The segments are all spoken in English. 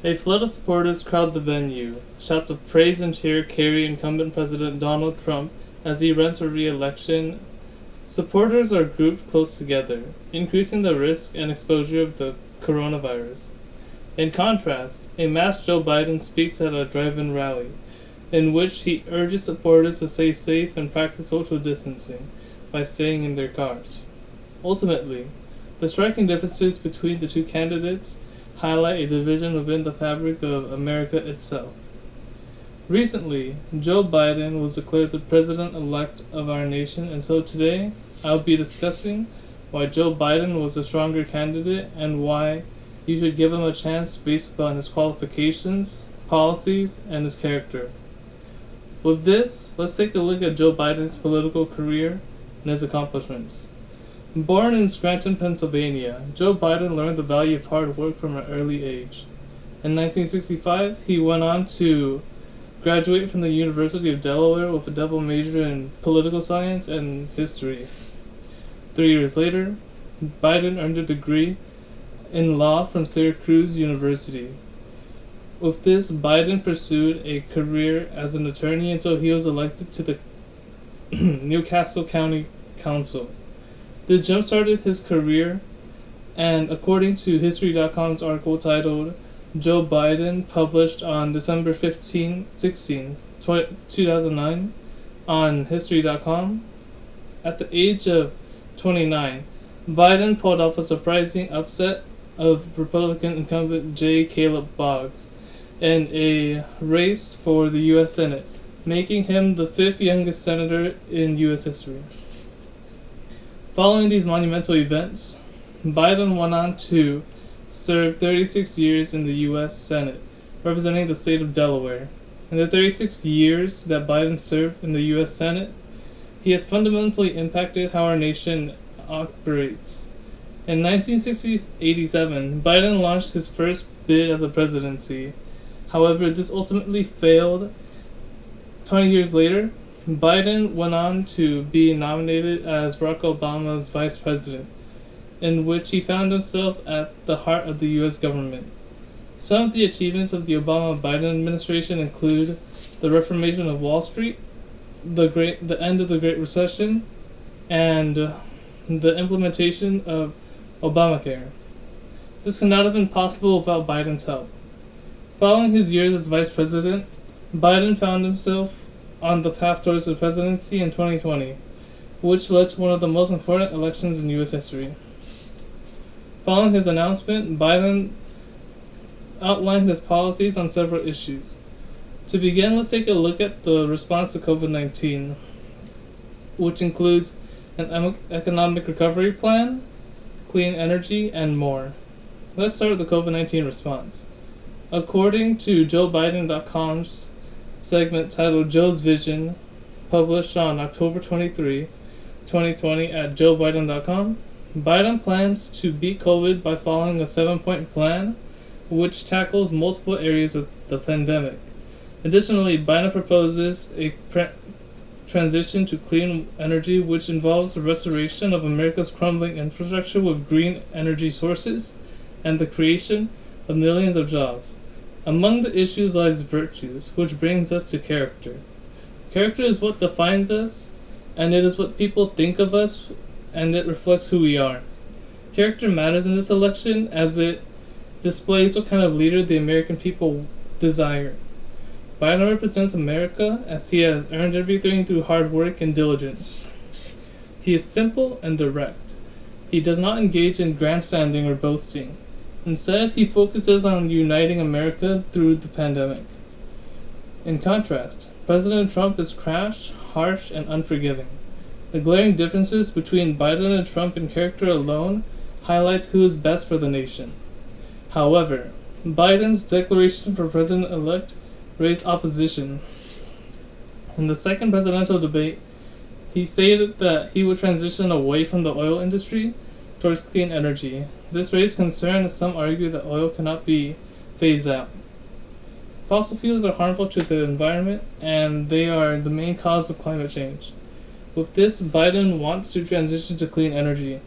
A flood of supporters crowd the venue. Shouts of praise and cheer carry incumbent President Donald Trump as he runs for re-election. Supporters are grouped close together, increasing the risk and exposure of the coronavirus. In contrast, a masked Joe Biden speaks at a drive-in rally, in which he urges supporters to stay safe and practice social distancing by staying in their cars. Ultimately, the striking differences between the two candidates highlight a division within the fabric of America itself. Recently, Joe Biden was declared the president-elect of our nation, and so today I'll be discussing why Joe Biden was a stronger candidate and why you should give him a chance based upon his qualifications, policies, and his character. With this, let's take a look at Joe Biden's political career and his accomplishments. Born in Scranton, Pennsylvania, Joe Biden learned the value of hard work from an early age. In 1965, he went on to graduate from the University of Delaware with a double major in political science and history. 3 years later, Biden earned a degree in law from Syracuse University. With this, Biden pursued a career as an attorney until he was elected to the Newcastle County Council. This jump-started his career, and according to History.com's article titled Joe Biden, published on December 16, 2009 on History.com, at the age of 29, Biden pulled off a surprising upset of Republican incumbent J. Caleb Boggs in a race for the U.S. Senate, making him the fifth youngest senator in U.S. history. Following these monumental events, Biden went on to serve 36 years in the U.S. Senate, representing the state of Delaware. In the 36 years that Biden served in the U.S. Senate, he has fundamentally impacted how our nation operates. In 1987, Biden launched his first bid at the presidency. However, this ultimately failed. 20 years later, Biden went on to be nominated as Barack Obama's vice president, in which he found himself at the heart of the U.S. government. Some of the achievements of the Obama-Biden administration include the reformation of Wall Street, the end of the Great Recession, and the implementation of Obamacare. This could not have been possible without Biden's help. Following his years as vice president, Biden found himself on the path towards the presidency in 2020, which led to one of the most important elections in U.S. history. Following his announcement, Biden outlined his policies on several issues. To begin, let's take a look at the response to COVID-19, which includes an economic recovery plan, clean energy, and more. Let's start with the COVID-19 response. According to JoeBiden.com's segment titled Joe's Vision, published on October 23, 2020 at JoeBiden.com, Biden plans to beat COVID by following a 7-point plan which tackles multiple areas of the pandemic. Additionally, Biden proposes a transition to clean energy which involves the restoration of America's crumbling infrastructure with green energy sources and the creation of millions of jobs. Among the issues lies virtues, which brings us to character. Character is what defines us, and it is what people think of us, and it reflects who we are. Character matters in this election as it displays what kind of leader the American people desire. Biden represents America as he has earned everything through hard work and diligence. He is simple and direct. He does not engage in grandstanding or boasting. Instead, he focuses on uniting America through the pandemic. In contrast, President Trump is crass, harsh, and unforgiving. The glaring differences between Biden and Trump in character alone highlights who is best for the nation. However, Biden's declaration for president-elect raised opposition. In the second presidential debate, he stated that he would transition away from the oil industry towards clean energy. This raised concern as some argue that oil cannot be phased out. Fossil fuels are harmful to the environment, and they are the main cause of climate change. With this, Biden wants to transition to clean energy.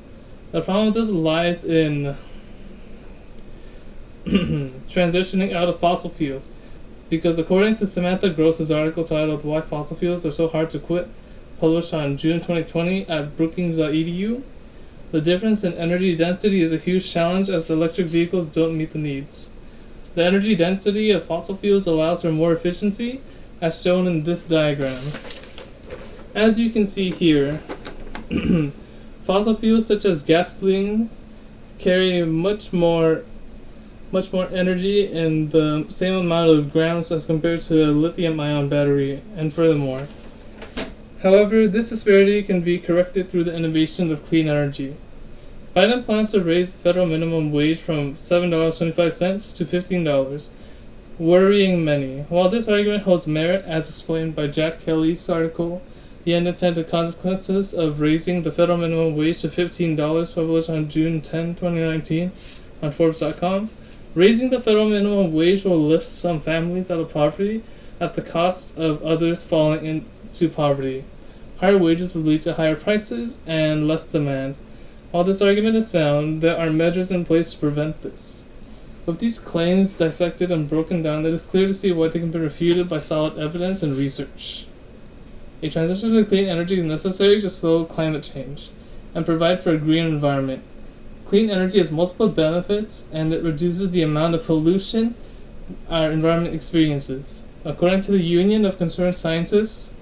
The problem with this lies in transitioning out of fossil fuels. Because according to Samantha Gross's article titled Why Fossil Fuels Are So Hard to Quit, published on June 2020 at Brookings.edu, the difference in energy density is a huge challenge as electric vehicles don't meet the needs. The energy density of fossil fuels allows for more efficiency, as shown in this diagram. As you can see here, fossil fuels such as gasoline carry much more energy in the same amount of grams as compared to a lithium-ion battery, and furthermore. However, this disparity can be corrected through the innovation of clean energy. Biden plans to raise the federal minimum wage from $7.25 to $15, worrying many. While this argument holds merit, as explained by Jack Kelly's article, The Unintended Consequences of Raising the Federal Minimum Wage to $15, published on June 10, 2019, on Forbes.com, raising the federal minimum wage will lift some families out of poverty at the cost of others falling into poverty. Higher wages would lead to higher prices and less demand. While this argument is sound, there are measures in place to prevent this. With these claims dissected and broken down, it is clear to see why they can be refuted by solid evidence and research. A transition to clean energy is necessary to slow climate change and provide for a green environment. Clean energy has multiple benefits, and it reduces the amount of pollution our environment experiences. According to the Union of Concerned Scientists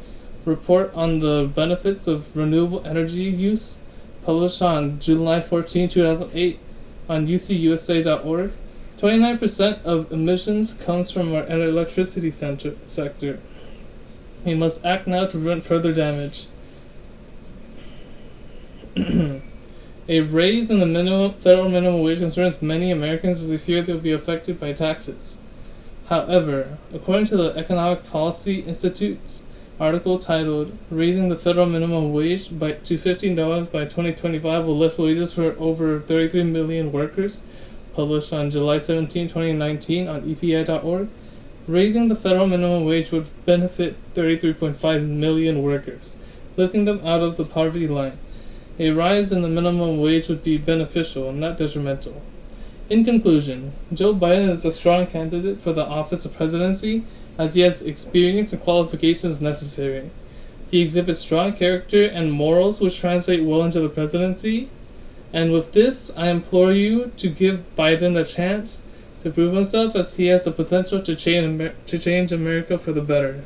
report on the benefits of renewable energy use, published on July 14, 2008 on ucusa.org, 29% of emissions comes from our electricity sector. We must act now to prevent further damage. A raise in the federal minimum wage concerns many Americans as they fear they will be affected by taxes. However, according to the Economic Policy Institute's article titled Raising the Federal Minimum Wage to $15 by 2025 will lift wages for over 33 million workers, published on July 17, 2019 on EPI.org, raising the federal minimum wage would benefit 33.5 million workers, lifting them out of the poverty line. A rise in the minimum wage would be beneficial and not detrimental. In conclusion, Joe Biden is a strong candidate for the office of presidency as he has experience and qualifications necessary. He exhibits strong character and morals which translate well into the presidency. And with this, I implore you to give Biden a chance to prove himself, as he has the potential to change America for the better.